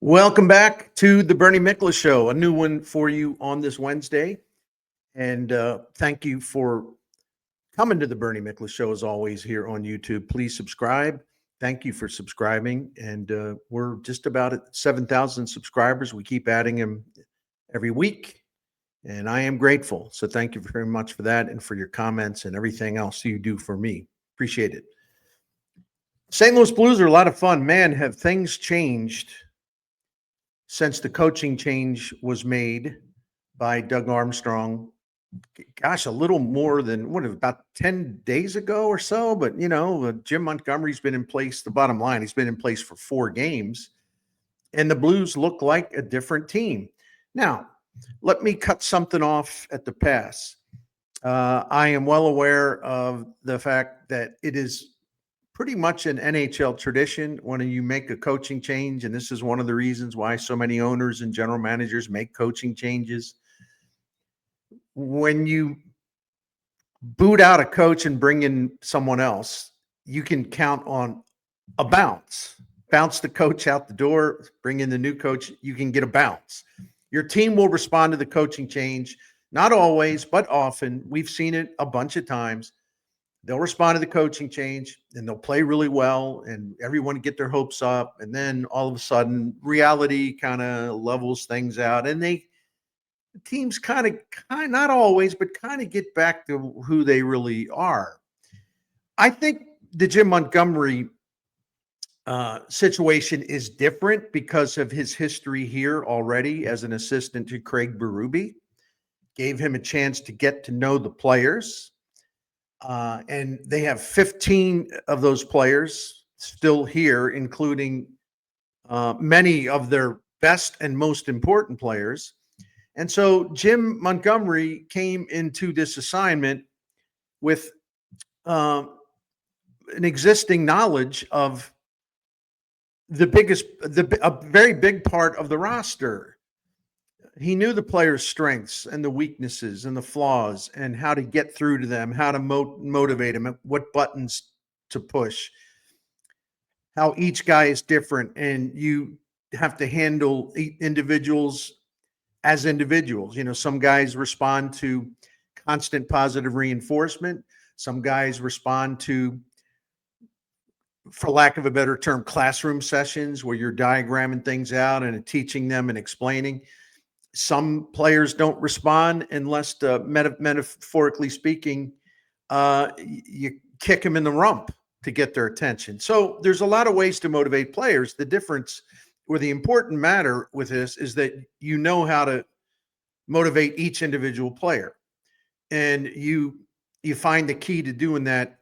Welcome back to the Bernie Miklasz Show, a new one for you on this Wednesday. And thank you for coming to the Bernie Miklasz Show as always here on YouTube. Please subscribe. Thank you for subscribing. And we're just about at 7,000 subscribers. We keep adding them every week. And I am grateful. So thank you very much for that and for your comments and everything else you do for me. Appreciate it. St. Louis Blues are a lot of fun. Man, have things changed since the coaching change was made by Doug Armstrong. Gosh, a little more than about 10 days ago or so. But, Jim Montgomery's been in place. The bottom line, he's been in place for 4 games, and the Blues look like a different team. Now, let me cut something off at the pass. I am well aware of the fact that it is pretty much an NHL tradition when you make a coaching change, and this is one of the reasons why so many owners and general managers make coaching changes. When you boot out a coach and bring in someone else, you can count on a bounce the coach out the door, bring in the new coach, you can get a bounce. Your team will respond to the coaching change, not always, but often. We've seen it a bunch of times. They'll respond to the coaching change and they'll play really well and everyone get their hopes up. And then all of a sudden reality kind of levels things out and the teams kind of not always, but kind of get back to who they really are. I think the Jim Montgomery situation is different because of his history here already as an assistant to Craig Berube. Gave him a chance to get to know the players. And they have 15 of those players still here, including many of their best and most important players. And so Jim Montgomery came into this assignment with an existing knowledge of a very big part of the roster. He knew the players' strengths and the weaknesses and the flaws and how to get through to them, how to motivate them, what buttons to push, how each guy is different. And you have to handle individuals as individuals. Some guys respond to constant positive reinforcement. Some guys respond to, for lack of a better term, classroom sessions where you're diagramming things out and teaching them and explaining. Some players don't respond unless, metaphorically speaking, you kick them in the rump to get their attention. So there's a lot of ways to motivate players. The difference or the important matter with this is that you know how to motivate each individual player. And you find the key to doing that,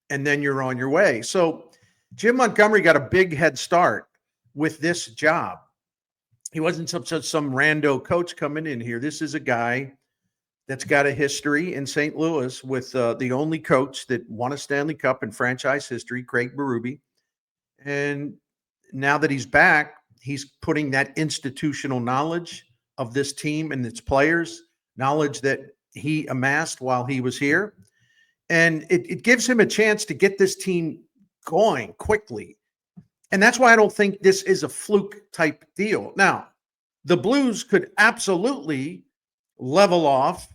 and then you're on your way. So Jim Montgomery got a big head start with this job. He wasn't some rando coach coming in here. This is a guy that's got a history in St. Louis with the only coach that won a Stanley Cup in franchise history, Craig Berube. And now that he's back, he's putting that institutional knowledge of this team and its players, knowledge that he amassed while he was here. And it gives him a chance to get this team going quickly. And that's why I don't think this is a fluke type deal. Now, the Blues could absolutely level off,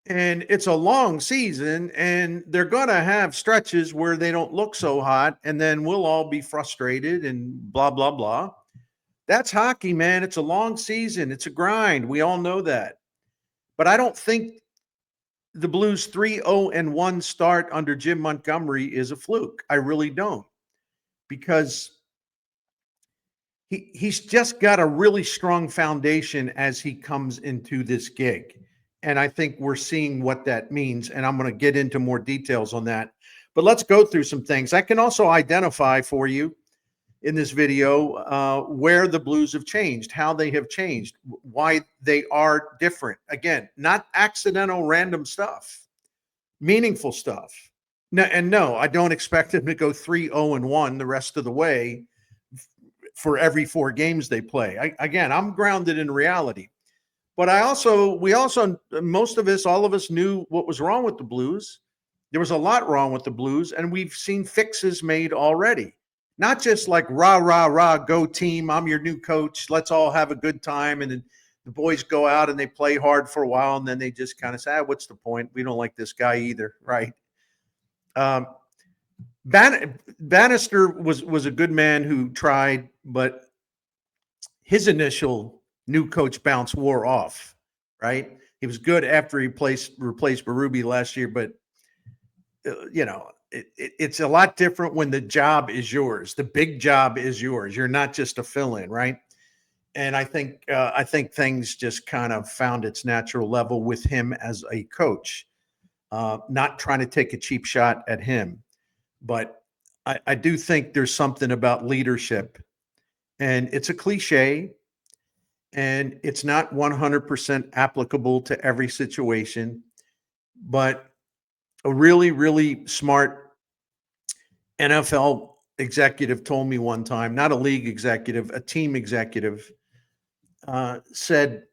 and it's a long season, and they're going to have stretches where they don't look so hot, and then we'll all be frustrated and blah, blah, blah. That's hockey, man. It's a long season. It's a grind. We all know that. But I don't think the Blues 3-0-1 start under Jim Montgomery is a fluke. I really don't. Because he's just got a really strong foundation as he comes into this gig. And I think we're seeing what that means. And I'm going to get into more details on that. But let's go through some things. I can also identify for you in this video where the Blues have changed, how they have changed, why they are different. Again, not accidental random stuff, meaningful stuff. No, I don't expect them to go 3-0-1 the rest of the way for every 4 games they play. I'm grounded in reality. But most of us, all of us knew what was wrong with the Blues. There was a lot wrong with the Blues, and we've seen fixes made already. Not just like rah, rah, rah, go team, I'm your new coach, let's all have a good time. And then the boys go out and they play hard for a while, and then they just kind of say, what's the point? We don't like this guy either, right? Um, Bannister was a good man who tried, but his initial new coach bounce wore off, right? He was good after he replaced Berube last year, but it's a lot different when the job is yours. The big job is yours. You're not just a fill-in, right? And I think things just kind of found its natural level with him as a coach. Not trying to take a cheap shot at him, but I do think there's something about leadership, and it's a cliche, and it's not 100% applicable to every situation, but a really, really smart NFL executive told me one time, not a league executive, a team executive, said,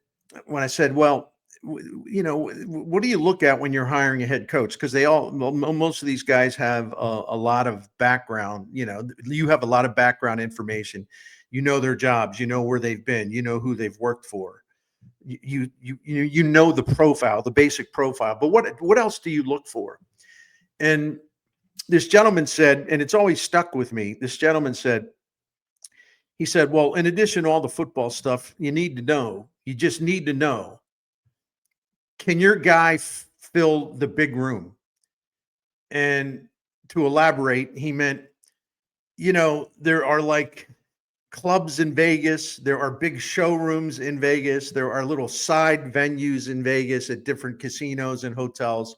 when I said, well, what do you look at when you're hiring a head coach? Because most of these guys have a lot of background. You have a lot of background information. You know their jobs. You know where they've been. You know who they've worked for. You know the profile, the basic profile. But what else do you look for? And this gentleman said, and it's always stuck with me. This gentleman said, he said, well, in addition to all the football stuff, you just need to know, can your guy fill the big room? And to elaborate, he meant, there are like clubs in Vegas, there are big showrooms in Vegas, there are little side venues in Vegas at different casinos and hotels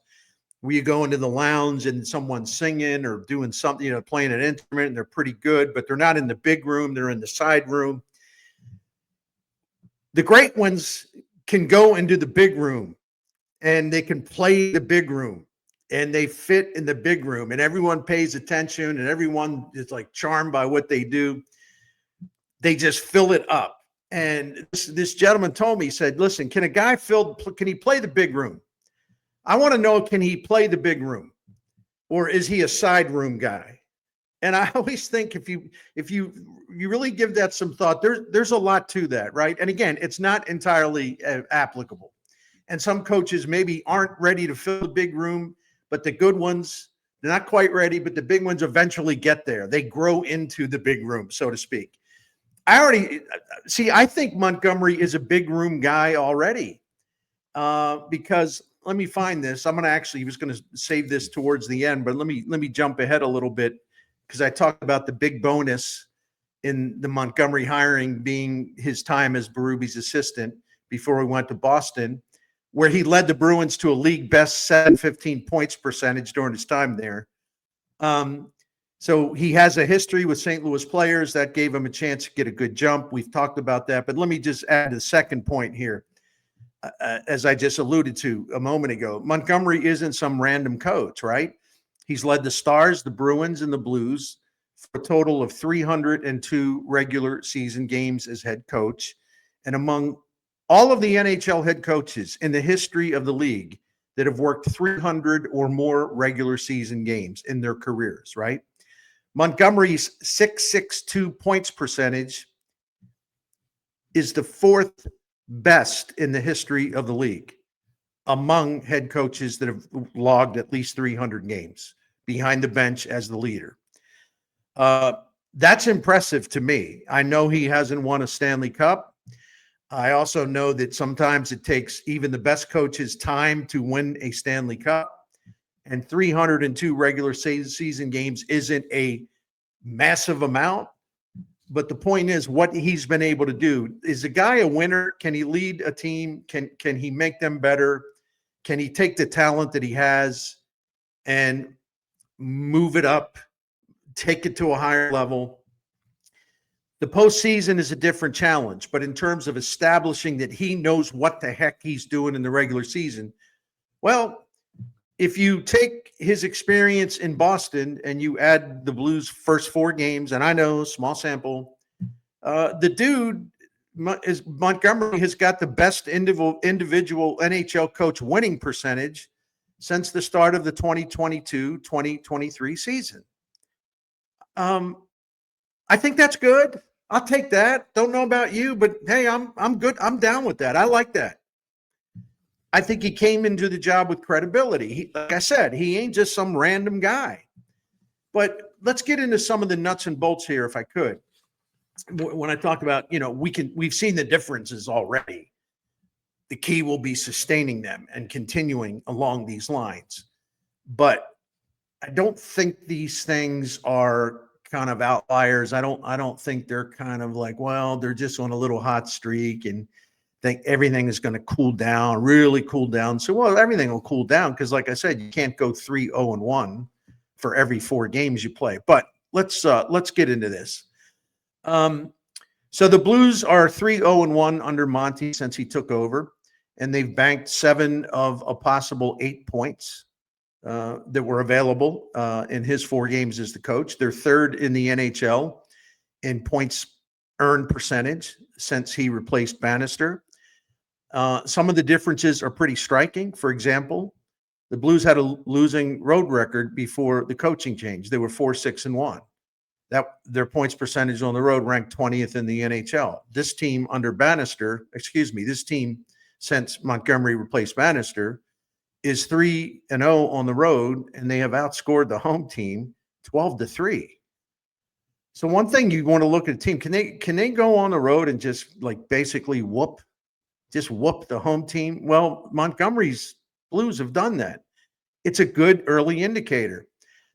where you go into the lounge and someone's singing or doing something, playing an instrument, and they're pretty good, but they're not in the big room, they're in the side room. The great ones can go into the big room and they can play the big room and they fit in the big room, and everyone pays attention and everyone is like charmed by what they do. They just fill it up. And this gentleman told me, he said, listen, can he play the big room? I want to know, can he play the big room, or is he a side room guy? And I always think if you really give that some thought, there's a lot to that, right? And again, it's not entirely applicable. And some coaches maybe aren't ready to fill the big room, but the good ones, they're not quite ready, but the big ones eventually get there. They grow into the big room, so to speak. I think Montgomery is a big room guy already, because let me find this. I was going to save this towards the end, but let me jump ahead a little bit, because I talked about the big bonus in the Montgomery hiring being his time as Berube's assistant before he went to Boston, where he led the Bruins to a league best 715 points percentage during his time there. So he has a history with St. Louis players that gave him a chance to get a good jump. We've talked about that, but let me just add the second point here. As I just alluded to a moment ago, Montgomery isn't some random coach, right? He's led the Stars, the Bruins, and the Blues for a total of 302 regular season games as head coach. And among all of the NHL head coaches in the history of the league that have worked 300 or more regular season games in their careers, right? Montgomery's 662 points percentage is the fourth best in the history of the league among head coaches that have logged at least 300 games behind the bench as the leader. That's impressive to me. I know he hasn't won a Stanley Cup. I also know that sometimes it takes even the best coaches time to win a Stanley Cup. And 302 regular season games isn't a massive amount. But the point is, what he's been able to do. Is the guy a winner? Can he lead a team? Can he make them better? Can he take the talent that he has and move it up, take it to a higher level? The postseason is a different challenge, but in terms of establishing that he knows what the heck he's doing in the regular season, well, if you take his experience in Boston and you add the Blues' first 4 games, and I know, small sample, the dude Montgomery has got the best individual NHL coach winning percentage since the start of the 2022-2023 season. I think that's good. I'll take that. Don't know about you, but hey, I'm good. I'm down with that. I like that. I think he came into the job with credibility. Like I said, he ain't just some random guy. But let's get into some of the nuts and bolts here, if I could. When I talk about, we've seen the differences already. The key will be sustaining them and continuing along these lines. But I don't think these things are kind of outliers. I don't think they're kind of like, well, they're just on a little hot streak and think everything is going to cool down, really cool down. So, well, everything will cool down because, like I said, you can't go 3-0-1 for every 4 games you play. But let's get into this. So the Blues are 3-0-1 under Monty since he took over, and they've banked 7 of a possible 8 points that were available in his 4 games as the coach. They're third in the NHL in points earned percentage since he replaced Bannister. Some of the differences are pretty striking. For example, the Blues had a losing road record before the coaching change. They were 4-6-1. That their points percentage on the road ranked 20th in the NHL. This team under Bannister, this team since Montgomery replaced Bannister is 3-0 on the road, and they have outscored the home team 12-3. So one thing you want to look at a team, can they go on the road and just like basically whoop the home team? Well, Montgomery's Blues have done that. It's a good early indicator.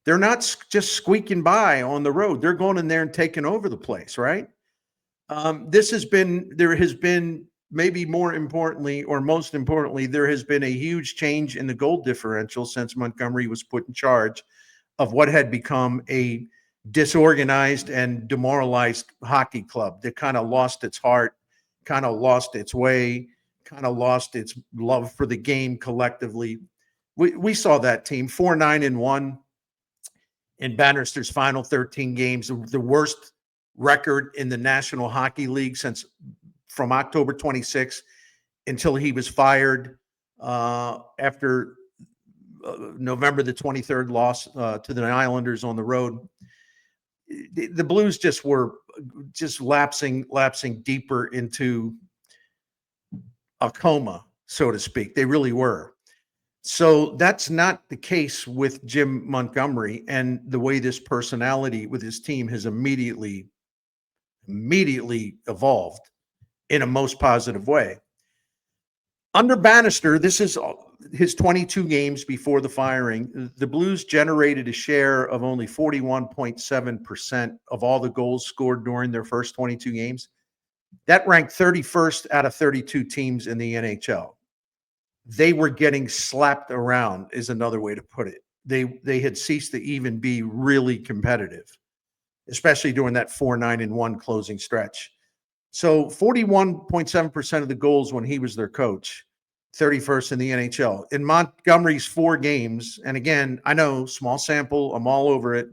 They're not just squeaking by on the road. They're going in there and taking over the place, right? There has been maybe more importantly, or most importantly, there has been a huge change in the goal differential since Montgomery was put in charge of what had become a disorganized and demoralized hockey club that kind of lost its heart, kind of lost its way, kind of lost its love for the game collectively. We saw that team 4-9-1 in Bannister's final 13 games, the worst record in the National Hockey League from October 26th until he was fired after November the 23rd loss to the Islanders on the road. The Blues were lapsing deeper into a coma, so to speak. They really were. So that's not the case with Jim Montgomery and the way this personality with his team has immediately evolved in a most positive way. Under Bannister, this is his 22 games before the firing. The Blues generated a share of only 41.7% of all the goals scored during their first 22 games. That ranked 31st out of 32 teams in the NHL. They were getting slapped around is another way to put it. They had ceased to even be really competitive, especially during that 4-9-1 closing stretch. So 41.7% of the goals when he was their coach, 31st in the NHL. In Montgomery's 4 games, and again, I know, small sample, I'm all over it,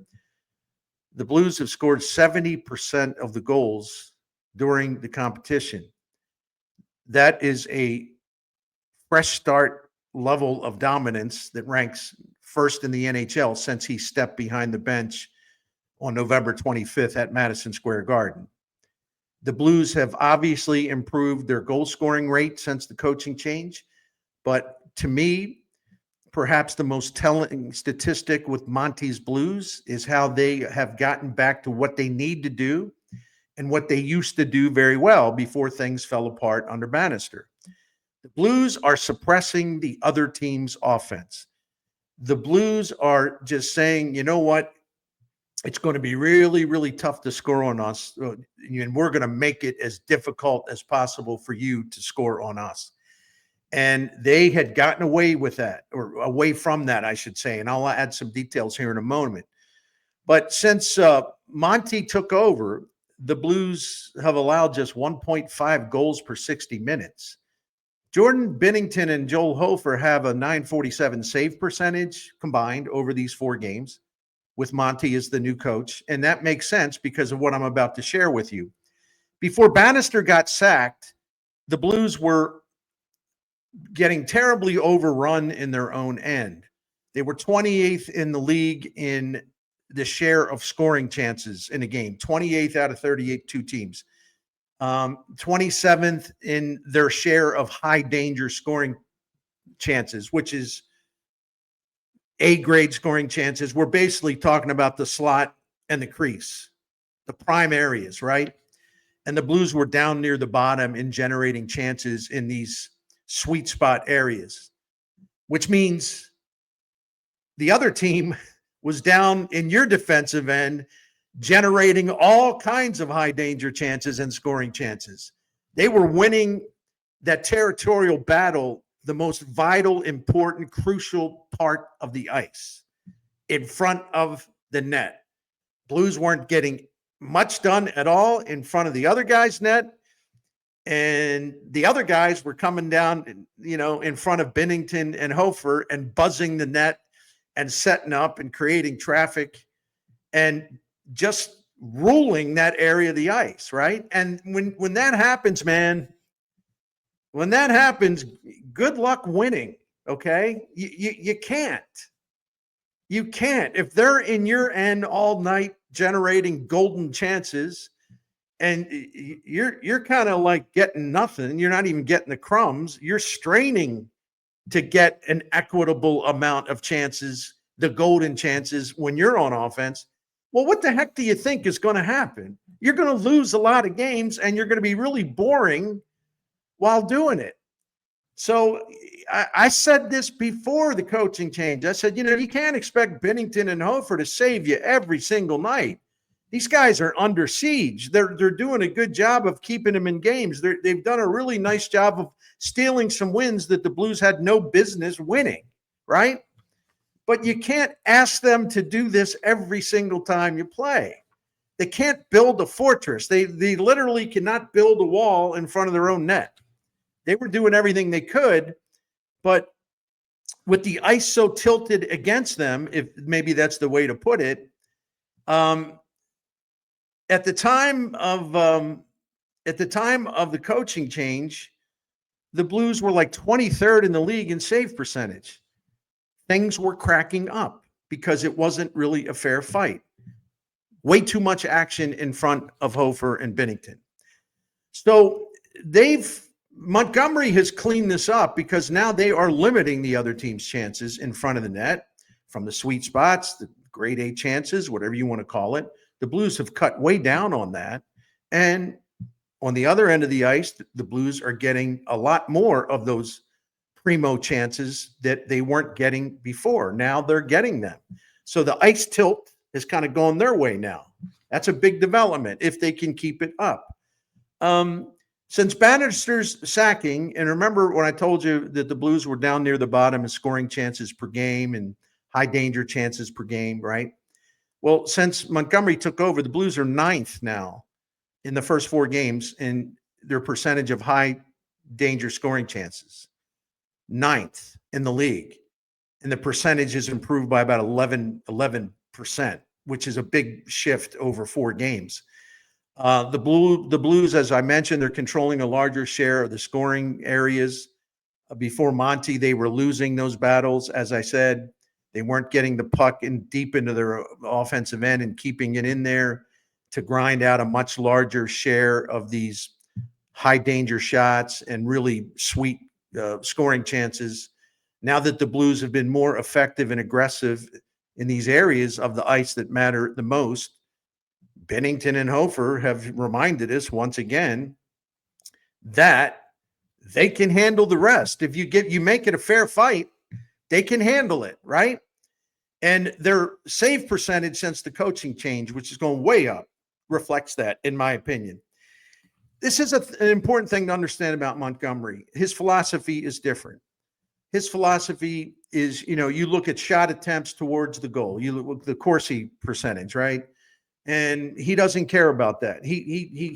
the Blues have scored 70% of the goals during the competition. That is a fresh start level of dominance that ranks first in the NHL since he stepped behind the bench on November 25th at Madison Square Garden. The Blues have obviously improved their goal scoring rate since the coaching change, but to me, perhaps the most telling statistic with Monty's Blues is how they have gotten back to what they need to do and what they used to do very well before things fell apart under Bannister. The Blues are suppressing the other team's offense. The Blues are just saying, you know what? It's going to be really, really tough to score on us, and we're going to make it as difficult as possible for you to score on us. And they had gotten away with that, or away from that, I should say. And I'll add some details here in a moment. But since Monty took over, the Blues have allowed just 1.5 goals per 60 minutes. Jordan Binnington and Joel Hofer have a .947 save percentage combined over these 4 games with Monty as the new coach. And that makes sense because of what I'm about to share with you. Before Bannister got sacked, the Blues were getting terribly overrun in their own end. They were 28th in the league in the share of scoring chances in a game, 28th out of 38 two teams. 27th in their share of high danger scoring chances, which is A grade scoring chances. We're basically talking about the slot and the crease, the prime areas, right? And the Blues were down near the bottom in generating chances in these sweet spot areas, which means the other team was down in your defensive end, generating all kinds of high danger chances and scoring chances. They were winning that territorial battle, the most vital, important, crucial part of the ice in front of the net. Blues weren't getting much done at all in front of the other guy's net. And the other guys were coming down, in front of Binnington and Hofer and buzzing the net and setting up and creating traffic and just ruling that area of the ice, right? And when that happens, man, when that happens, good luck winning, okay? You can't. You can't. If they're in your end all night generating golden chances and you're kind of like getting nothing, you're not even getting the crumbs, you're straining to get an equitable amount of chances, the golden chances when you're on offense. Well, what the heck do you think is going to happen? You're going to lose a lot of games and you're going to be really boring while doing it. So I said this before the coaching change. I said, you can't expect Binnington and Hofer to save you every single night. These guys are under siege. They're doing a good job of keeping them in games. They've done a really nice job of stealing some wins that the Blues had no business winning, right? But you can't ask them to do this every single time you play. They can't build a fortress. They literally cannot build a wall in front of their own net. They were doing everything they could, but with the ice so tilted against them, if maybe that's the way to put it, at the time of the coaching change, the Blues were like 23rd in the league in save percentage. Things were cracking up because it wasn't really a fair fight. Way too much action in front of Hofer and Binnington. So Montgomery has cleaned this up because now they are limiting the other team's chances in front of the net from the sweet spots, the grade A chances, whatever you want to call it. The Blues have cut way down on that. And on the other end of the ice, the Blues are getting a lot more of those primo chances that they weren't getting before. Now they're getting them. So the ice tilt is kind of going their way now. That's a big development if they can keep it up. Since Bannister's sacking, and remember when I told you that the Blues were down near the bottom in scoring chances per game and high danger chances per game, right? Well, since Montgomery took over, the Blues are 9th now in the first 4 games in their percentage of high danger scoring chances. 9th in the league. And the percentage is improved by about 11%, which is a big shift over 4 games. The Blues, as I mentioned, they're controlling a larger share of the scoring areas. Before Monty, they were losing those battles. As I said, they weren't getting the puck in deep into their offensive end and keeping it in there to grind out a much larger share of these high danger shots and really sweet scoring chances. Now that the Blues have been more effective and aggressive in these areas of the ice that matter the most, Binnington and Hofer have reminded us once again that they can handle the rest. If you make it a fair fight, they can handle it, right? And their save percentage since the coaching change, which is going way up, reflects that, in my opinion. This is an important thing to understand about Montgomery. His philosophy is different. His philosophy is, you look at shot attempts towards the goal. You look at the Corsi percentage, right? And he doesn't care about that. He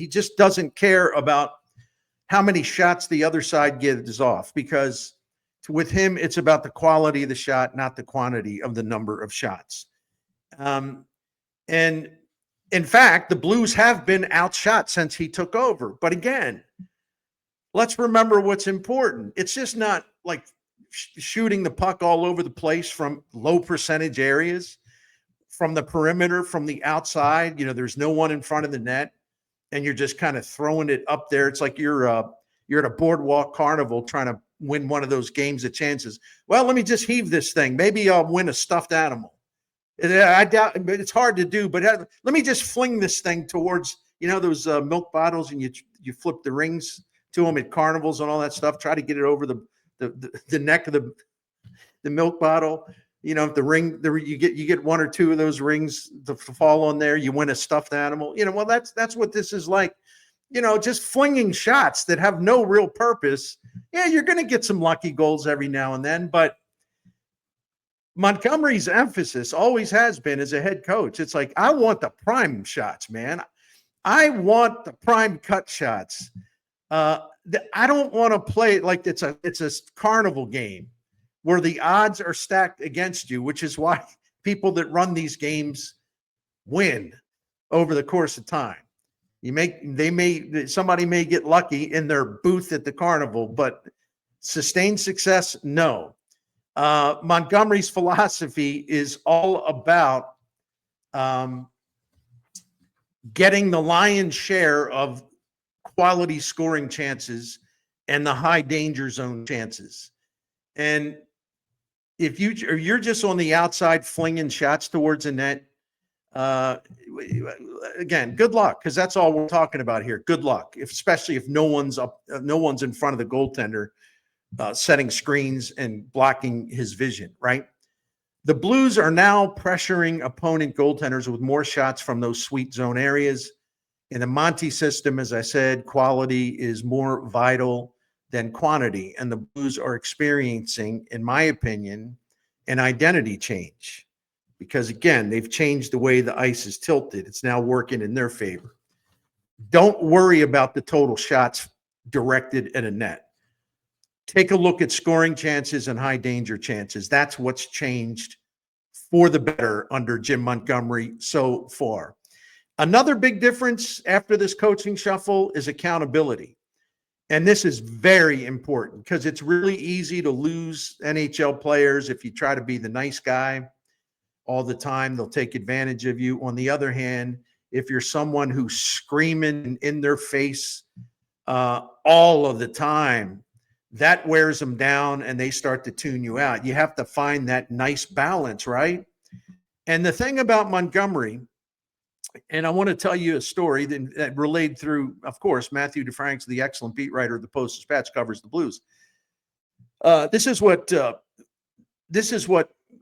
just doesn't care about how many shots the other side gives off, because with him, it's about the quality of the shot, not the quantity of the number of shots. And in fact, the Blues have been outshot since he took over. But again, let's remember what's important. It's just not like shooting the puck all over the place from low percentage areas. from the perimeter, from the outside. There's no one in front of the net, and you're just kind of throwing it up there. It's like you're at a boardwalk carnival trying to win one of those games of chances. Well, let me just heave this thing. Maybe I'll win a stuffed animal. I doubt, but it's hard to do. But let me just fling this thing towards those milk bottles, and you flip the rings to them at carnivals and all that stuff. Try to get it over the neck of the milk bottle. If the ring, you get one or two of those rings to fall on there, you win a stuffed animal. Well, that's what this is like. Just flinging shots that have no real purpose. Yeah, you're going to get some lucky goals every now and then, but Montgomery's emphasis always has been as a head coach. It's like, I want the prime shots, man. I want the prime cut shots. I don't want to play it like it's a carnival game where the odds are stacked against you, which is why people that run these games win over the course of time. Somebody may get lucky in their booth at the carnival, but sustained success, no. Montgomery's philosophy is all about getting the lion's share of quality scoring chances and the high danger zone chances. And if you're just on the outside flinging shots towards a net, again, good luck, because that's all we're talking about here. Good luck, especially if no one's in front of the goaltender setting screens and blocking his vision, right? The Blues are now pressuring opponent goaltenders with more shots from those sweet zone areas. In the Monty system, as I said, quality is more vital than quantity, and the Blues are experiencing, in my opinion, an identity change. Because, again, they've changed the way the ice is tilted. It's now working in their favor. Don't worry about the total shots directed at a net. Take a look at scoring chances and high danger chances. That's what's changed for the better under Jim Montgomery so far. Another big difference after this coaching shuffle is accountability. And this is very important because it's really easy to lose NHL players if you try to be the nice guy all the time. They'll take advantage of you. On the other hand, if you're someone who's screaming in their face all of the time, that wears them down and they start to tune you out. You have to find that nice balance, right? And the thing about Montgomery, and I want to tell you a story that relayed through, of course, Matthew DeFranks, the excellent beat writer of the Post-Dispatch, covers the Blues. This is what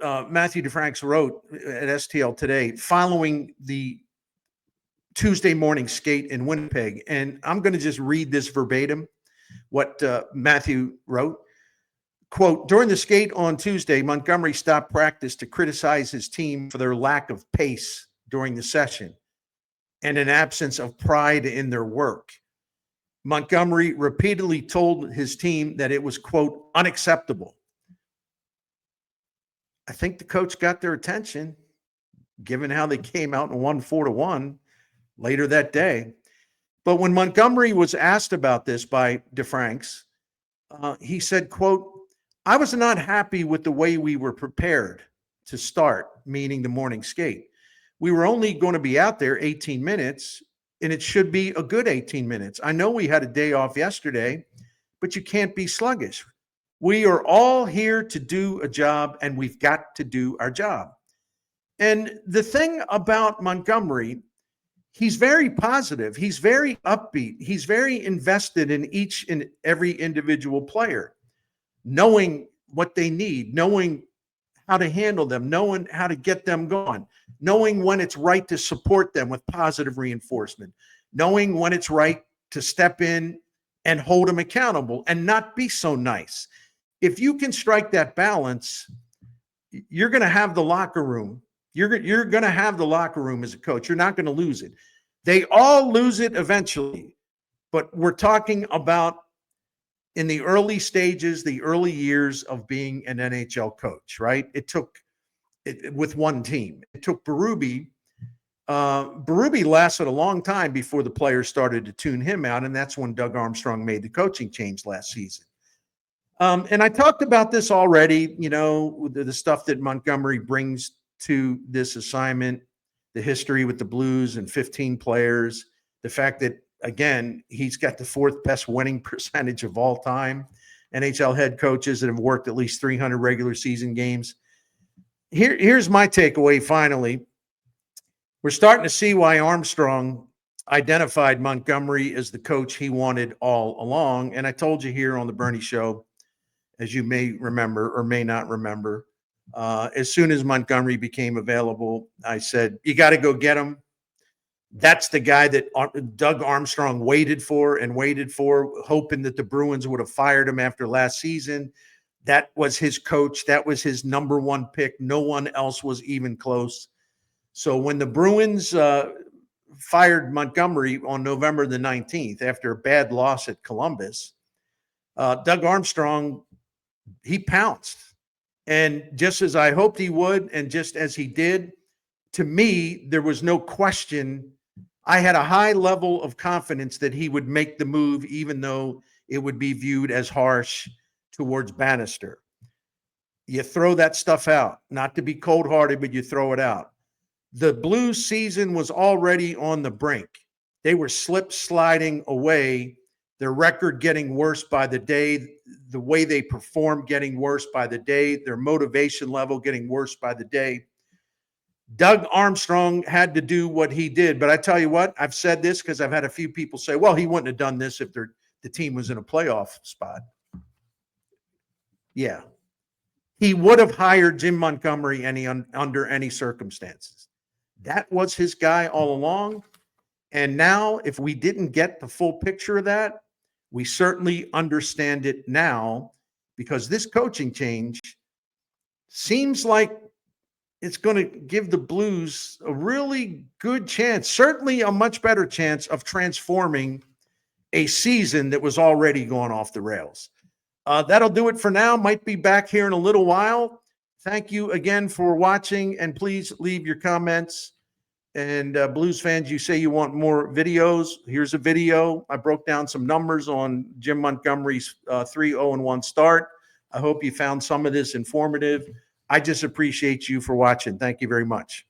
Matthew DeFranks wrote at STL Today following the Tuesday morning skate in Winnipeg. And I'm going to just read this verbatim, what Matthew wrote. Quote, during the skate on Tuesday, Montgomery stopped practice to criticize his team for their lack of pace during the session and an absence of pride in their work. Montgomery repeatedly told his team that it was, quote, unacceptable. I think the coach got their attention, given how they came out and won 4-1 later that day. But when Montgomery was asked about this by DeFranks, he said, quote, I was not happy with the way we were prepared to start, meaning the morning skate. We were only going to be out there 18 minutes, and it should be a good 18 minutes. I know we had a day off yesterday, but you can't be sluggish. We are all here to do a job, and we've got to do our job. And the thing about Montgomery, he's very positive. He's very upbeat. He's very invested in each and every individual player, knowing what they need, knowing how to handle them, knowing how to get them going, knowing when it's right to support them with positive reinforcement, knowing when it's right to step in and hold them accountable and not be so nice. If you can strike that balance, you're going to have the locker room. You're going to have the locker room as a coach. You're not going to lose it. They all lose it eventually, but we're talking about in the early stages, the early years of being an NHL coach, right? It took it with one team. It took Berube. Berube lasted a long time before the players started to tune him out, and that's when Doug Armstrong made the coaching change last season. And I talked about this already, the stuff that Montgomery brings to this assignment, the history with the Blues and 15 players, the fact that, again, he's got the fourth best winning percentage of all time, NHL head coaches that have worked at least 300 regular season games. Here's my takeaway finally. We're starting to see why Armstrong identified Montgomery as the coach he wanted all along. And I told you here on the Bernie Show, as you may remember or may not remember, as soon as Montgomery became available, I said, you got to go get him. That's the guy that Doug Armstrong waited for, hoping that the Bruins would have fired him after last season. That was his coach. That was his number one pick. No one else was even close. So when the Bruins fired Montgomery on November the 19th after a bad loss at Columbus, Doug Armstrong, he pounced. And just as I hoped he would, and just as he did, to me, there was no question. I had a high level of confidence that he would make the move, even though it would be viewed as harsh towards Bannister. You throw that stuff out, not to be cold-hearted, but you throw it out. The Blues season was already on the brink. They were sliding away, their record getting worse by the day, the way they performed getting worse by the day, their motivation level getting worse by the day. Doug Armstrong had to do what he did. But I tell you what, I've said this because I've had a few people say, well, he wouldn't have done this if the team was in a playoff spot. Yeah. He would have hired Jim Montgomery under any circumstances. That was his guy all along. And now, if we didn't get the full picture of that, we certainly understand it now, because this coaching change seems like it's going to give the Blues a really good chance, certainly a much better chance of transforming a season that was already going off the rails. That'll do it for now. Might be back here in a little while. Thank you again for watching, and please leave your comments. And Blues fans, you say you want more videos. Here's a video. I broke down some numbers on Jim Montgomery's 3-0-1 start. I hope you found some of this informative. I just appreciate you for watching. Thank you very much.